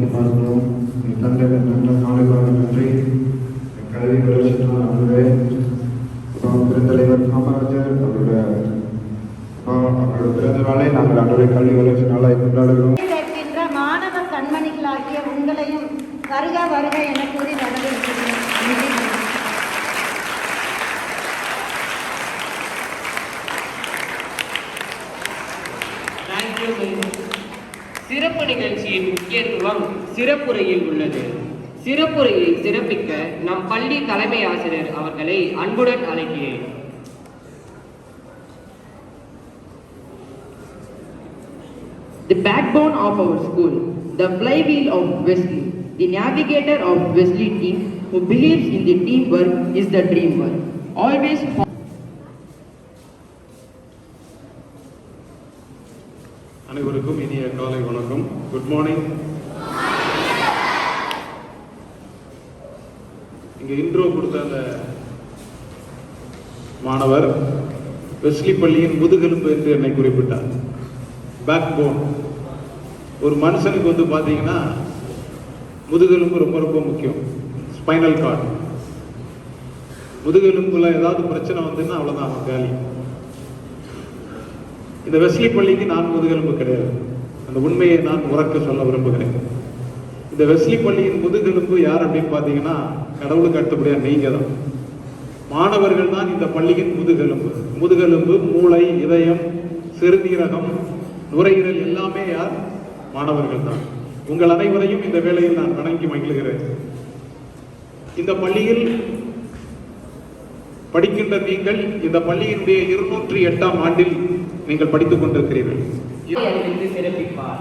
நோக்கி பார்க்கிறோம். தந்தை நல்ல நாளுக்காக நன்றி. கல்வி வளர்ச்சினால் ஆகவே பெருந்தலைவர் காமராஜர் அவருடைய பிறந்த நாளை நாங்கள் அன்றைய கல்வி வளர்ச்சி நாளாக கொண்டாடுகிறோம். மாணவர் கண்மணிகளாகிய உங்களையும் வருக வருக என கூறி வரவேற்கிறேன். சிறப்பு நிகழ்ச்சியின் முக்கியத்துவம் சிறப்புரையில் உள்ளது. சிறப்புரையை சிறப்பிக்க நம் பள்ளி தலைமை ஆசிரியர் அவர்களை அன்புடன் அழைக்கிறேன். The backbone of our school, the flywheel of Wesley, the navigator of Wesley team who believes in the teamwork is the dreamer. Always அனைவருக்கும் இனிய காலை வணக்கம். Good morning. இங்கே இன்ட்ரோ கொடுத்த அந்த மாணவர் வெஸ்லி பள்ளியின் முதுகெலும்பு என்று என்னை குறிப்பிட்டார். Back bone. ஒரு மனுஷனுக்கு வந்து பார்த்தீங்கன்னா முதுகெலும்பு ரொம்ப ரொம்ப முக்கியம். Spinal cord. முதுகெலும்புல ஏதாவது பிரச்சனை வந்துன்னா அவ்வளோதான், அவன் காலி. இந்த வெஸ்லி பள்ளிக்கு நான் முதுகெலும்பு கிடையாது. அந்த உண்மையை நான் உறக்க சொல்ல விரும்புகிறேன். இந்த வெஸ்லி பள்ளியின் முதுகெலும்பு யார் அப்படின்னு பார்த்தீங்கன்னா கடவுளுக்கு அடுத்தபடியாக நீங்க தான். மாணவர்கள் தான் இந்த பள்ளியின் முதுகெலும்பு. முதுகெலும்பு, மூளை, இதயம், சிறுநீரகம், நுரையீரல் எல்லாமே யார்? மாணவர்கள் தான். உங்கள் அனைவரையும் இந்த வேளையில் நான் வணங்கி மகிழ்கிறேன். இந்த பள்ளியில் படிக்கின்ற நீங்கள் இந்த பள்ளியினுடைய 208ஆம் ஆண்டில் நீங்கள் படித்துக் கொண்டிருக்கிறீர்கள். சிறப்பிப்பார்.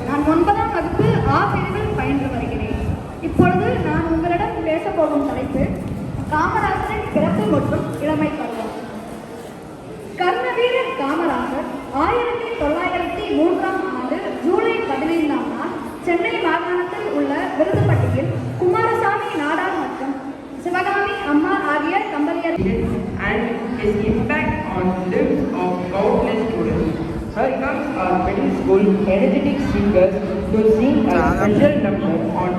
நான் 9ஆம் வகுப்பு ஆ பிரிவில் பயின்று வருகிறேன். இப்பொழுது நான் உங்களிடம் பேச போகும் தலைப்பு காமராஜரின் பிறப்பு மற்றும் இளமை பருவம். கர்மவீரர் காமராஜர் 1903ஆம் ஆண்டு ஜூலை 15ஆம் நாள் சென்னை மாகாணத்தில் உள்ள விருதுப்பட்டியில் குமாரசாமி நாடார் மற்றும் சிவகாமி அம்மா ஆகிய தம்பதியர் and his impact on lives of countless students. Her comes are middle school energetic singers to sing a special number on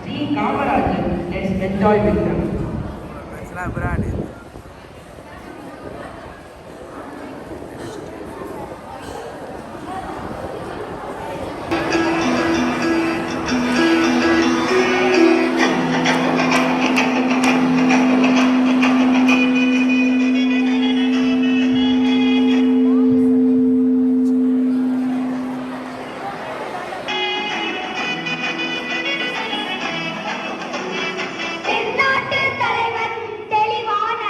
Sri Kamarajan. Let's enjoy with them. தென்னாட்டு தலைவன் தெளிவான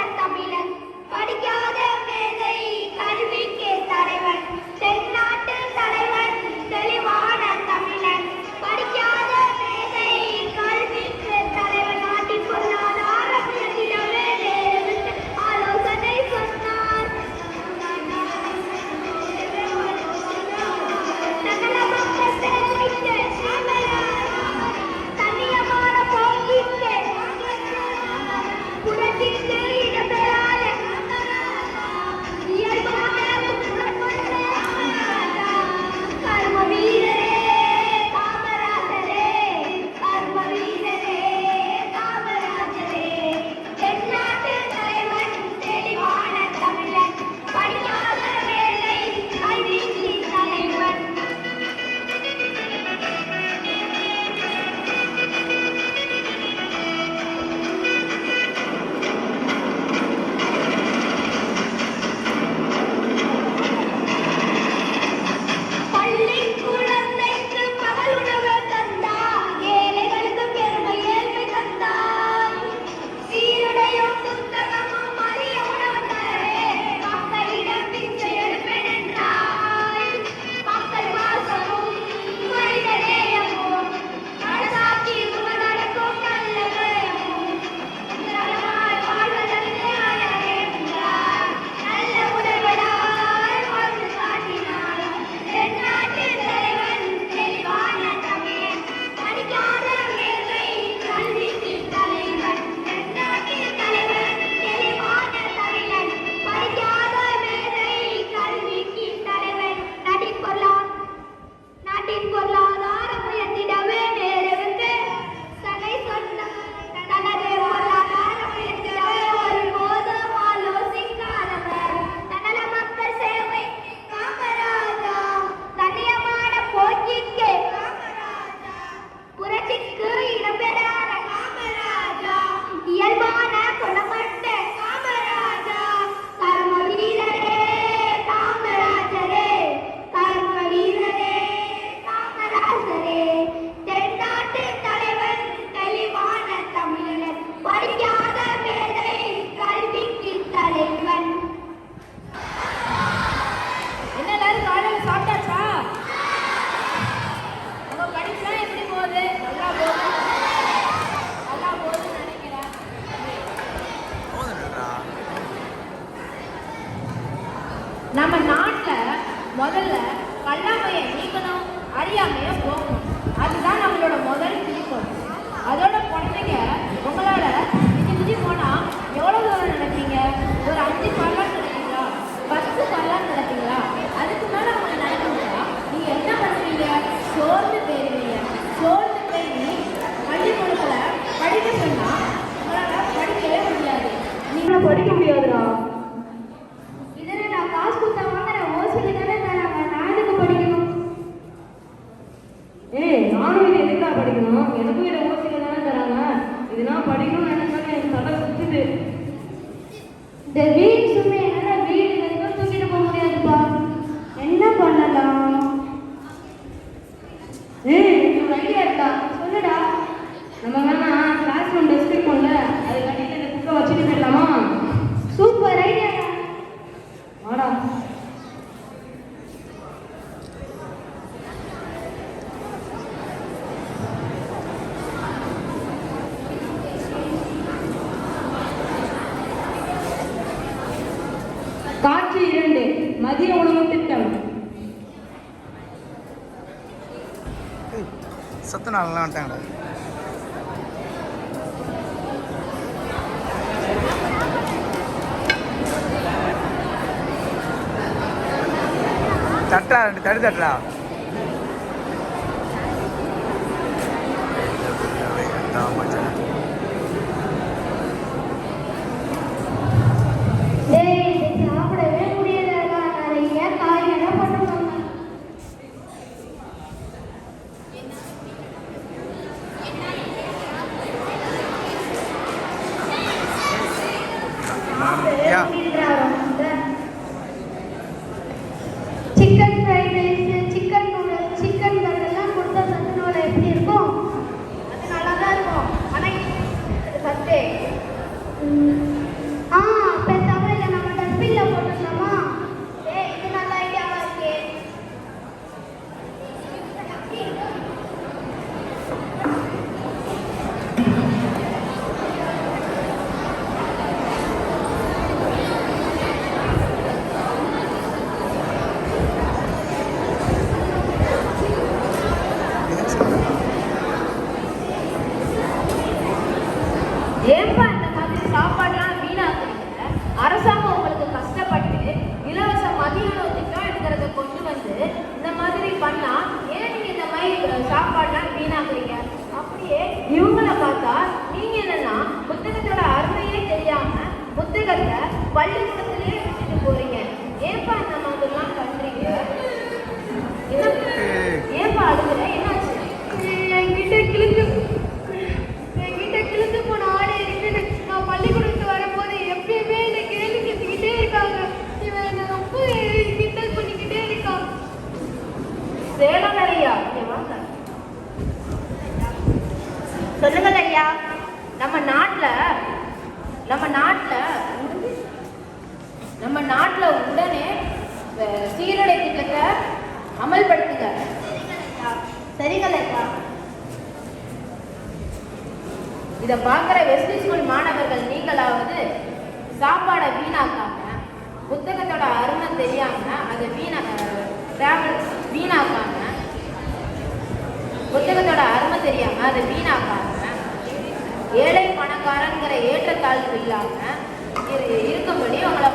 முதல்ல கல்லாமையை நீக்கணும், அறியாமையை போகணும். அதுதான் நம்மளோட முதல் குறிக்கோள். அதோட குழந்தைங்க உங்களால மிஞ்சி போனால் எவ்வளோ தூரம் நடப்பீங்க? ஒரு 5 காலம் நடப்பீங்களா? 10 காலம் நடப்பீங்களா? அதுக்கு மேலே அவங்க நடக்கணும்னா நீங்கள் என்ன பண்ணுவீங்க? சோர்ந்து போயிருவீங்க. சோர்ந்து போய் பள்ளிக்கூடத்தில் படிக்க சொன்னால் உங்களால் படிக்கவே முடியாது. நீங்கள் படிக்க முடியாதுடா. இதில் நான் காசு கொடுத்தா வாங்குற ஓசியில் தானே தராங்க, நான் எதுக்கு படிக்கணும்? நானும் இது எதுக்காக படிக்கணும்? எனக்கும் இதை ஓசியில் தானே தராங்க. இதெல்லாம் படிக்கணும்னு நினைச்சாலும் எனக்கு தலை சுத்துது. இந்த வீடு சும்மா என்னால் வீடு எதுவும் தூக்கிட்டு போக முடியாதுப்பா. என்ன பண்ணலாம்? ஒரு ஐடியா இருக்கா? சொல்லுடா. நம்ம வேணா கிளாஸ் ரூம் டெஸ்க் இருக்கும்ல, அது கட்டிட்டு இந்த புக்கை வச்சுட்டு போயிடலாமா? Super idea. வாடா. காட்சி 2, மதிய உணவு திட்டம். சத்து நாளெலாம் வந்துட்டாங்கடா. தட்டா 2 தடு தட்டா. சாப்பிடவே முடியலடா. நிறைய காய்கறி பண்ணுவாங்க. Chicken fried rice, chicken noodles, chicken பர்கர்லாம் கொடுத்தா சத்துணவுல எப்படி இருக்கும்? அது நல்லா தான் இருக்கும். ஆனால் இது சத்தே. பேசாம இதை நம்ம டஸ்ட்பின்ல போட்டுடலாமா? இது நல்ல ஐடியாவா இருக்கே. ஏன்பா இந்த மாதிரி சாப்பாடுலாம் வீணாக்குறீங்க? அரசாங்கம் உங்களுக்கு கஷ்டப்பட்டு இலவச மதிய உணவு திட்டம் எடுக்கிறத கொண்டு வந்து இந்த மாதிரி பண்ணா ஏன் நீங்க இந்த மாதிரி சாப்பாடுலாம் வீணாக்குறீங்க? அப்படியே இவங்கள பார்த்தா நீங்க என்னன்னா புத்தகத்தோட அருமையே தெரியாம புத்தகத்தை பள்ளிக்கூடத்திலேயே விட்டுட்டு போறீங்க. ஏன்பா இந்த மாதிரிலாம் பண்றீங்க? ஏன்பா அழுகுற? என்னாச்சு? என்கிட்ட கிழிஞ்சு போன ஆடை இருக்குன்னு நான் பள்ளிக்கூடத்து வரும்போது எப்பயுமே என்னை கேள்வி கேட்டுக்கிட்டே இருக்காங்க. இவன் என்னை ரொம்ப கிண்டல் பண்ணிக்கிட்டே இருக்கான். சேலம் ஐயா, சொல்லுங்க ஐயா. நம்ம நாட்டுல உடனே சீருடை திட்டத்தை அமல்படுத்துங்க. சரிங்களா? இதை பார்க்குற வெஸ்லி ஸ்கூல் மாணவர்கள் நீங்களாவது சாப்பாடை வீணாக்காம, புத்தகத்தோட அருமை தெரியாம அதை புத்தகத்தோட அருமை தெரியாம அதை வீணாக்காம, ஏழை பணக்காரங்கிற ஏற்றத்தாழ்வு இல்லாம இருக்கும்படி உங்களை